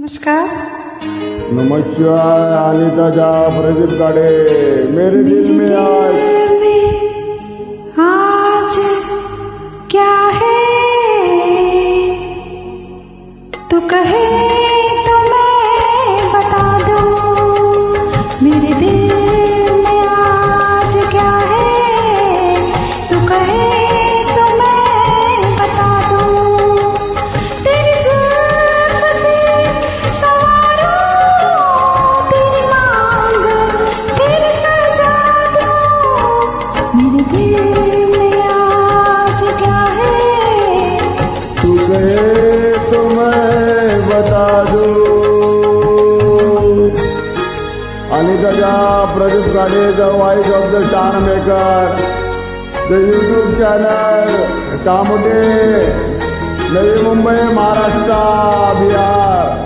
नमस्कार। नमस्कार अनिता झा, प्रदीप गाड़े। मेरे दिल में आज क्या है, तू कहे तो मैं बता दूं। मेरे दिल में आज क्या है, तू कहे तो मैं बता दूं। तेरी जुल्फ पे सवारों, तेरी मांग फिर सजा दूं। मेरे दिल में आज क्या है, तू कहे तो मैं बता दूं। Anita Jha, Pradeep Gade, the voice of the star maker, the YouTube channel टामुटे, नवी मुंबई, महाराष्ट्र, बिहार।